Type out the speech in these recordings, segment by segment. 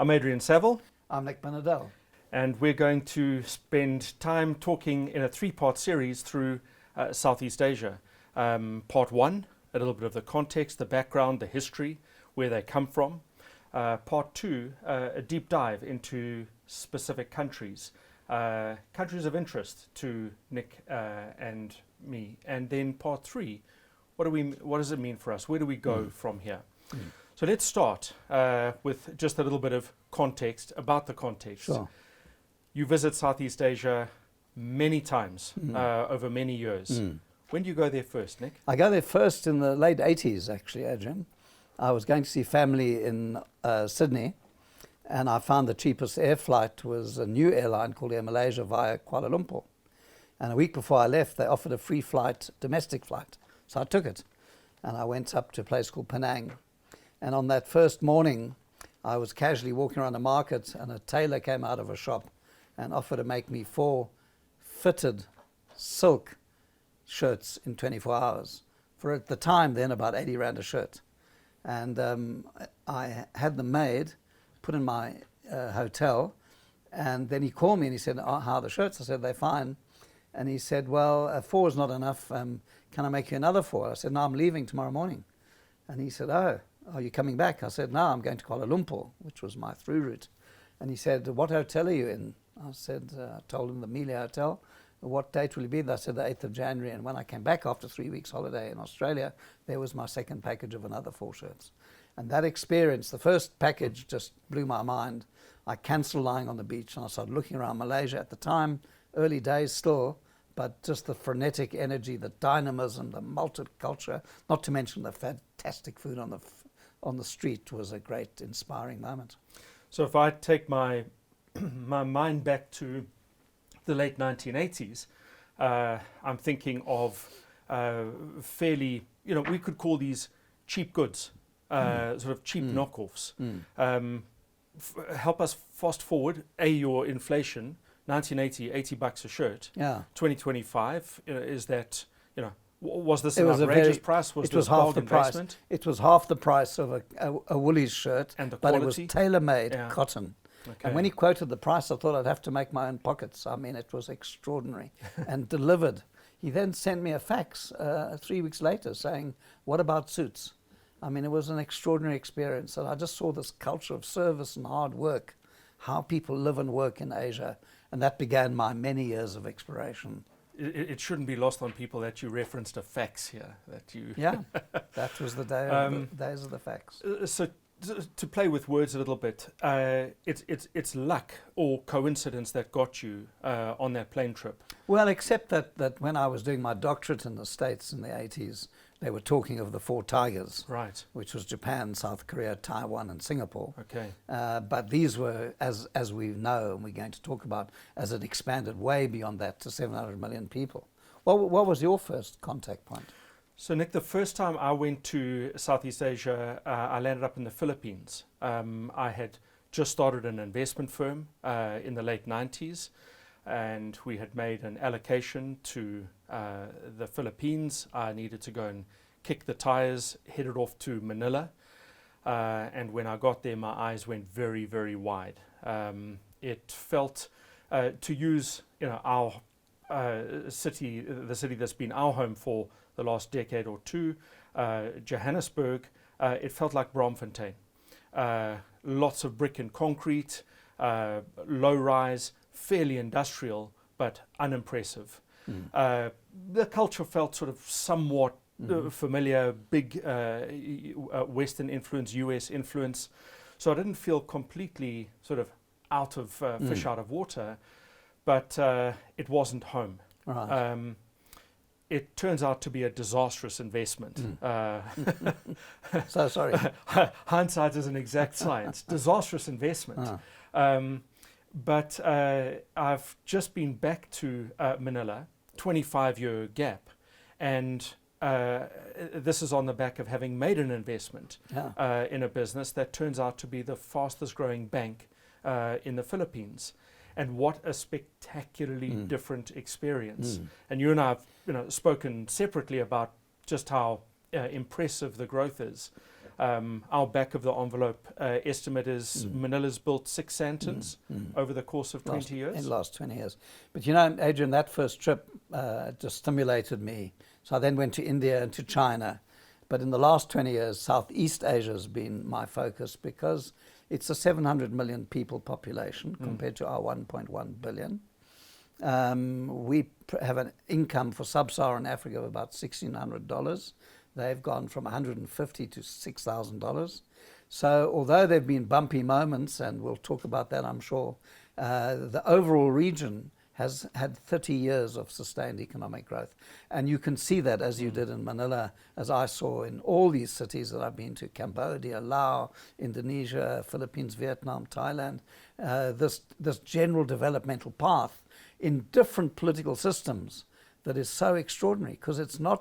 I'm Adrian Saville, I'm Nick Binedell. and we're going to spend time talking in a three-part series through Southeast Asia. Part one, a little bit of the context, the background, the history, where they come from. Part two, a deep dive into specific countries, countries of interest to Nick and me. And then part three, what does it mean for us? Where do we go from here? So let's start with just a little bit of context, about the context. Sure. You visit Southeast Asia many times over many years. When do you go there first, Nick? I go there first in the late 80s, actually, Adrian. I was going to see family in Sydney, and I found the cheapest air flight was a new airline called Air Malaysia via Kuala Lumpur. And a week before I left, they offered a free flight, domestic flight. So I took it, and I went up to a place called Penang. And on that first morning, I was casually walking around the market, and a tailor came out of a shop and offered to make me 4 fitted silk shirts in 24 hours. For at the time then, about 80 Rand a shirt. And I had them made, put in my hotel, and then he called me and he said, "Oh, how are the shirts?" I said, "They're fine." And he said, "Well, 4 is not enough. Can I make you another 4? I said, "No, I'm leaving tomorrow morning." And he said, "Oh, are you coming back?" I said, "No, I'm going to Kuala Lumpur," which was my through route. And he said, "What hotel are you in?" I said, I told him the Mealy Hotel. "What date will you be there?" I said, "The 8th of January. And when I came back after 3 weeks holiday in Australia, there was my second package of another 4 shirts. And that experience, the first package just blew my mind. I cancelled lying on the beach and I started looking around Malaysia at the time, early days still, but just the frenetic energy, the dynamism, the multicultural, not to mention the fantastic food on the street was a great inspiring moment. So if I take my my mind back to the late 1980s, I'm thinking of fairly, we could call these cheap goods, sort of cheap knockoffs. Help us fast forward, your inflation, 1980, $80 a shirt. Yeah. 2025, is that, was this It an was outrageous price? It was half the price. It was half the price of a Woolies shirt, And the but it quality? was tailor-made Yeah. cotton. Okay. And when he quoted the price, I thought I'd have to make my own pockets. I mean, it was extraordinary and delivered. He then sent me a fax 3 weeks later saying, "What about suits?" I mean, it was an extraordinary experience. And I just saw this culture of service and hard work, how people live and work in Asia. And that began my many years of exploration. It shouldn't be lost on people that you referenced a fax here. Yeah, that was the days of the fax. So to play with words a little bit, it's luck or coincidence that got you on that plane trip. Well, except that when I was doing my doctorate in the States in the 80s, they were talking of the 4 tigers, Right. which was Japan, South Korea, Taiwan, and Singapore. Okay. But these were, as we know, and we're going to talk about, as it expanded way beyond that to 700 million people. What was your first contact point? So, Nick, the first time I went to Southeast Asia, I landed up in the Philippines. I had just started an investment firm in the late 90s, and we had made an allocation to the Philippines. I needed to go and kick the tires, headed off to Manila. And when I got there, my eyes went very, very wide. It felt, to use our city, the city that's been our home for the last decade or two, Johannesburg, it felt like Braamfontein. Lots of brick and concrete, low rise, fairly industrial, but unimpressive. The culture felt sort of somewhat familiar, big Western influence, US influence. So I didn't feel completely sort of out of fish out of water, but it wasn't home. Right. It turns out to be a disastrous investment. So sorry. Hindsight is an exact science. Disastrous investment. But I've just been back to Manila, 25-year gap, and this is on the back of having made an investment in a business that turns out to be the fastest growing bank in the Philippines. And what a spectacularly different experience. And you and I have spoken separately about just how impressive the growth is. Our back of the envelope estimate is Manila's built 6 Santons over the course of 20 years. In the last 20 years. But you know, Adrian, that first trip just stimulated me. So I then went to India and to China. But in the last 20 years, Southeast Asia has been my focus because it's a 700 million people population compared to our 1.1 billion. We have an income for sub-Saharan Africa of about $1,600. They've gone from $150 to $6,000. So although there have been bumpy moments, and we'll talk about that, I'm sure, the overall region has had 30 years of sustained economic growth. And you can see that as you did in Manila, as I saw in all these cities that I've been to, Cambodia, Laos, Indonesia, Philippines, Vietnam, Thailand, this general developmental path in different political systems that is so extraordinary, because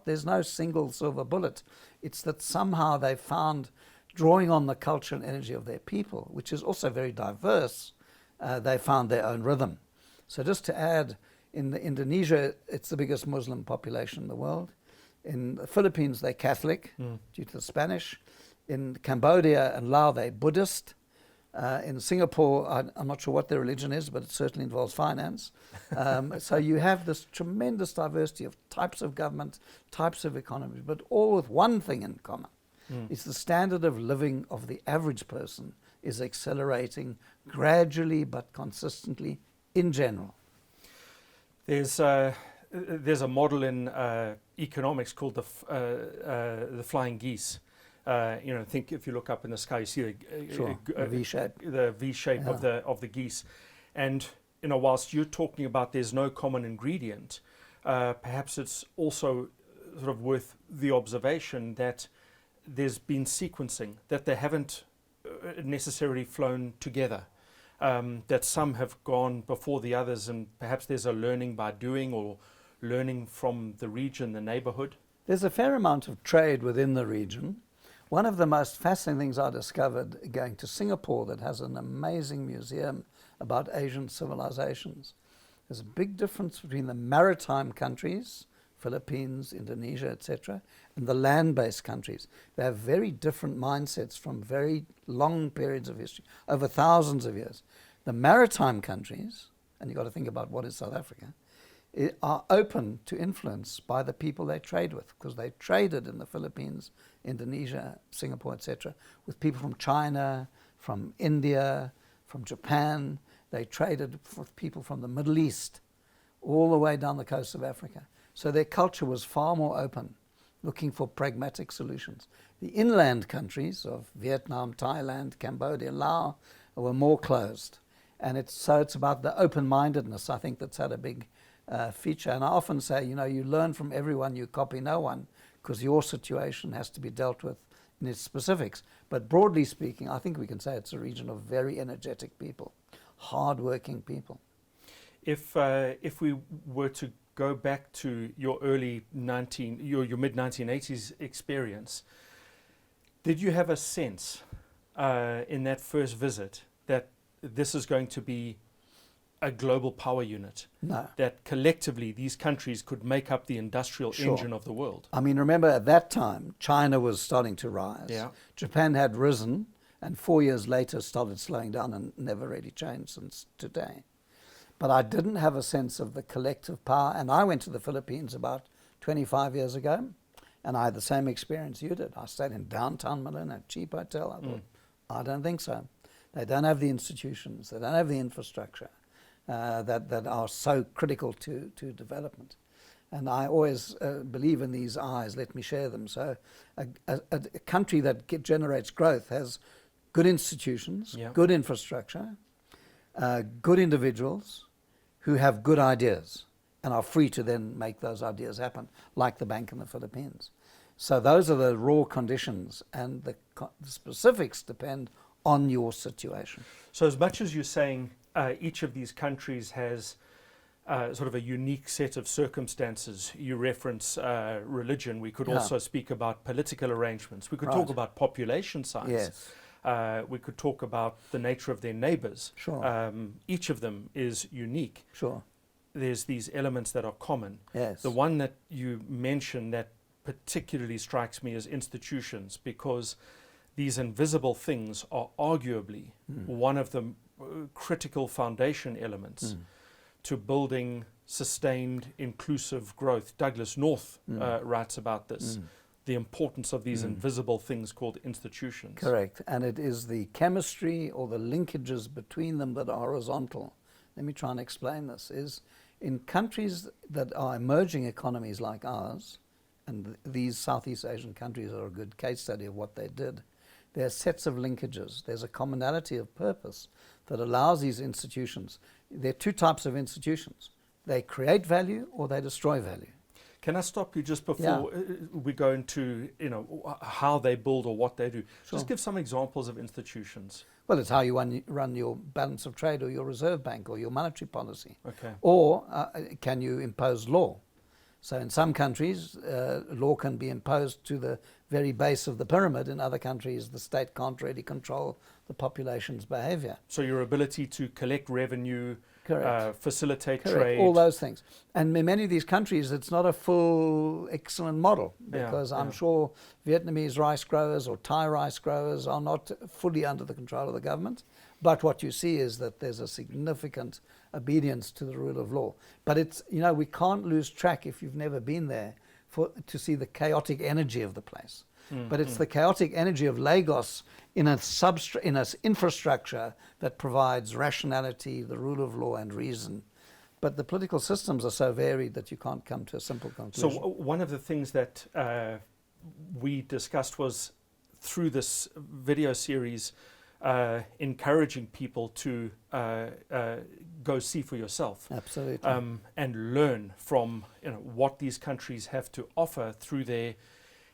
there's no single silver bullet. It's that somehow they found, drawing on the culture and energy of their people, which is also very diverse, they found their own rhythm. So just to add, in Indonesia, it's the biggest Muslim population in the world. In the Philippines, they're Catholic due to the Spanish. In Cambodia and Laos, they're Buddhist. In Singapore, I'm not sure what their religion is, but it certainly involves finance. So you have this tremendous diversity of types of government, types of economies, but all with one thing in common. It's the standard of living of the average person is accelerating gradually but consistently in general. There's a model in economics called the flying geese. Think if you look up in the sky, you see the V-shape. The V-shape of the geese. And whilst you're talking about there's no common ingredient, perhaps it's also sort of worth the observation that there's been sequencing, that they haven't necessarily flown together, that some have gone before the others, and perhaps there's a learning by doing or learning from the region, the neighborhood. There's a fair amount of trade within the region. One of the most fascinating things I discovered going to Singapore, that has an amazing museum about Asian civilizations. There's a big difference between the maritime countries, Philippines, Indonesia, etc., and the land-based countries. They have very different mindsets from very long periods of history, over thousands of years. The maritime countries, and you've got to think about what is South Africa, are open to influence by the people they trade with, because they traded in the Philippines, Indonesia, Singapore, etc., with people from China, from India, from Japan. They traded with people from the Middle East, all the way down the coast of Africa. So their culture was far more open, looking for pragmatic solutions. The inland countries of Vietnam, Thailand, Cambodia, Laos were more closed. And it's about the open-mindedness, I think, that's had a big feature. And I often say, you learn from everyone, you copy no one, because your situation has to be dealt with in its specifics. But broadly speaking, I think we can say it's a region of very energetic people, hard-working people. If we were to go back to your your mid-1980s experience, did you have a sense in that first visit that this is going to be a global power unit? No. That collectively these countries could make up the industrial engine of the world? I mean, remember at that time, China was starting to rise. Yeah. Japan had risen, and 4 years later started slowing down and never really changed since today. But I didn't have a sense of the collective power. And I went to the Philippines about 25 years ago, and I had the same experience you did. I stayed in downtown Manila, a cheap hotel. I thought, I don't think so. They don't have the institutions. They don't have the infrastructure that are so critical to development. And I always believe in these I's. Let me share them. So a country that generates growth has good institutions, good infrastructure, good individuals who have good ideas and are free to then make those ideas happen, like the bank in the Philippines. So those are the raw conditions, and the specifics depend on your situation. So as much as you're saying each of these countries has sort of a unique set of circumstances, you reference religion, we could also speak about political arrangements, we could talk about population size. Yes. We could talk about the nature of their neighbors. Sure. Each of them is unique. Sure. There's these elements that are common. Yes. The one that you mentioned that particularly strikes me is institutions, because these invisible things are arguably one of the critical foundation elements to building sustained, inclusive growth. Douglas North writes about this, the importance of these invisible things called institutions. Correct. And it is the chemistry or the linkages between them that are horizontal. Let me try and explain this. Is in countries that are emerging economies like ours, and these Southeast Asian countries are a good case study of what they did, there are sets of linkages. There's a commonality of purpose that allows these institutions. There are two types of institutions. They create value or they destroy value. Can I stop you just before we go into how they build or what they do? Sure. Just give some examples of institutions. Well, it's how you run your balance of trade or your reserve bank or your monetary policy. Okay. Or can you impose law? So in some countries, law can be imposed to the very base of the pyramid. In other countries, the state can't really control the population's behavior. So your ability to collect revenue, facilitate Correct. trade. All those things. And in many of these countries, it's not a full excellent model because I'm sure Vietnamese rice growers or Thai rice growers are not fully under the control of the government. But what you see is that there's a significant obedience to the rule of law. But it's, we can't lose track if you've never been there to see the chaotic energy of the place. But it's the chaotic energy of Lagos in an infrastructure that provides rationality, the rule of law and reason. But the political systems are so varied that you can't come to a simple conclusion. So one of the things that we discussed was through this video series, encouraging people to go see for yourself. Absolutely. And learn from what these countries have to offer through their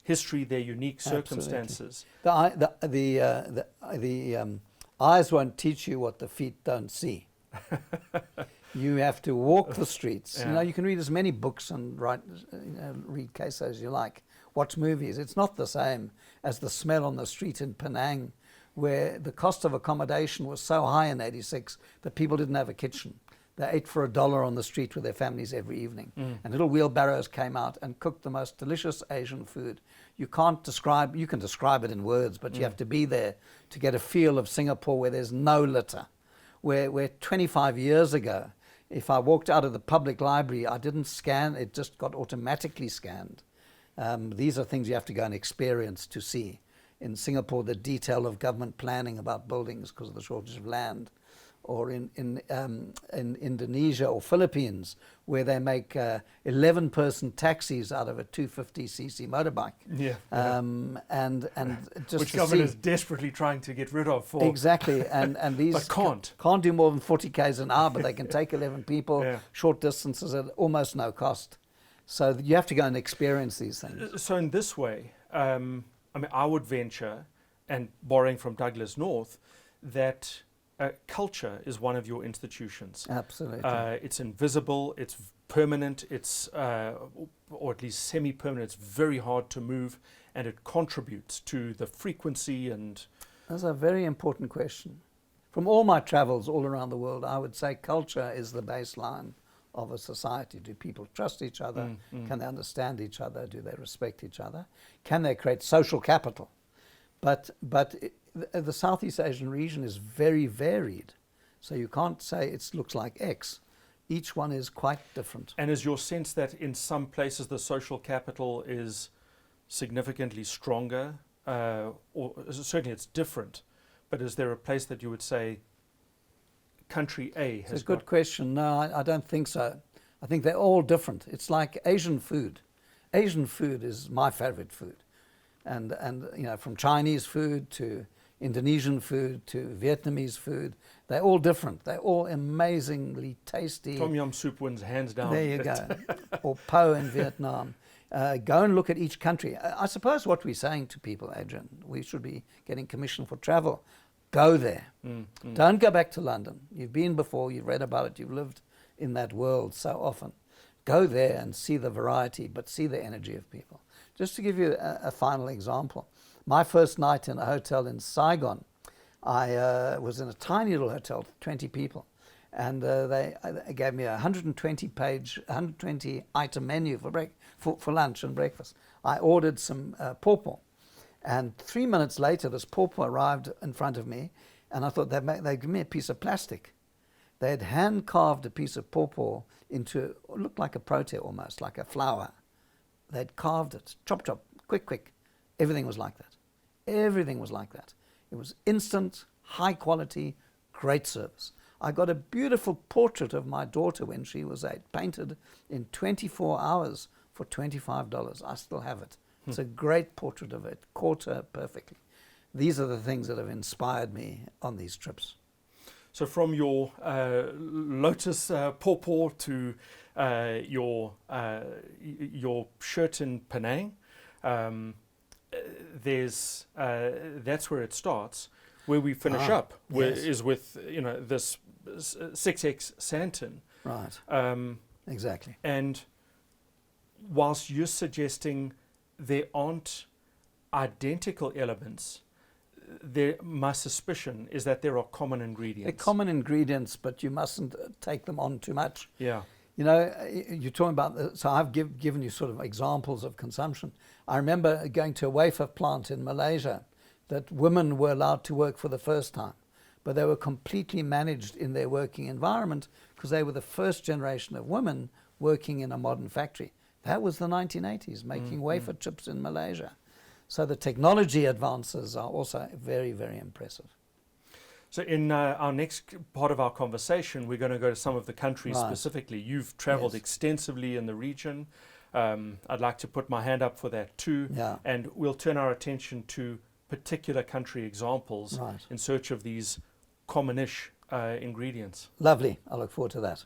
history, their unique circumstances. The eyes won't teach you what the feet don't see. You have to walk the streets. You can read as many books and read cases as you like. Watch movies. It's not the same as the smell on the street in Penang, where the cost of accommodation was so high in '86 that people didn't have a kitchen. They ate for $1 on the street with their families every evening. And little wheelbarrows came out and cooked the most delicious Asian food. You can describe it in words, but you have to be there to get a feel of Singapore where there's no litter. Where 25 years ago, if I walked out of the public library, I didn't scan, it just got automatically scanned. These are things you have to go and experience to see. In Singapore, the detail of government planning about buildings because of the shortage of land. Or in Indonesia or Philippines, where they make 11-person taxis out of a 250cc motorbike. And just which government is desperately trying to get rid of. Exactly, and these but can't do more than 40 k's an hour, but they can take 11 people short distances at almost no cost. So you have to go and experience these things. So in this way, I would venture, and borrowing from Douglas North, that culture is one of your institutions. Absolutely. It's invisible, it's permanent, it's or at least semi-permanent, it's very hard to move, and it contributes to the frequency and... That's a very important question. From all my travels all around the world, I would say culture is the baseline of a society. Do people trust each other? Can they understand each other? Do they respect each other? Can they create social capital? But the Southeast Asian region is very varied. So you can't say it looks like X. Each one is quite different. And is your sense that in some places the social capital is significantly stronger? Or certainly it's different. But is there a place that you would say country A has It's a good question. No, I don't think so. I think they're all different. It's like Asian food. Asian food is my favorite food. And from Chinese food to Indonesian food to Vietnamese food, they're all different. They're all amazingly tasty. Tom yum soup wins hands down. There you go. Or po in Vietnam. Go and look at each country. I suppose what we're saying to people, Adrian, we should be getting commission for travel. Go there. Don't go back to London. You've been before, you've read about it, you've lived in that world so often. Go there and see the variety, but see the energy of people. Just to give you a final example, my first night in a hotel in Saigon, I was in a tiny little hotel, 20 people, and they gave me a 120 item menu for lunch and breakfast. I ordered some pawpaw, And 3 minutes later, this pawpaw arrived in front of me, and I thought they'd give me a piece of plastic. They had hand-carved a piece of pawpaw into, it looked like a protea almost, like a flower. They'd carved it, chop, chop, quick, quick. Everything was like that. Everything was like that. It was instant, high quality, great service. I got a beautiful portrait of my daughter when she was 8, painted in 24 hours for $25. I still have it. It's a great portrait of it, caught her perfectly. These are the things that have inspired me on these trips. So from your lotus pawpaw to your shirt in Penang, that's where it starts. Where we finish up is with this 6X Santon. Right. Exactly. And whilst you're suggesting there aren't identical elements, my suspicion is that there are common ingredients. They're common ingredients, but you mustn't take them on too much. Yeah. You know, you're talking about, so I've given you sort of examples of consumption. I remember going to a wafer plant in Malaysia that women were allowed to work for the first time, but they were completely managed in their working environment because they were the first generation of women working in a modern factory. That was the 1980s, making wafer chips in Malaysia. So the technology advances are also very, very impressive. So in our next part of our conversation, we're going to go to some of the countries specifically. You've traveled extensively in the region. I'd like to put my hand up for that too. Yeah. And we'll turn our attention to particular country examples in search of these commonish ingredients. Lovely. I look forward to that.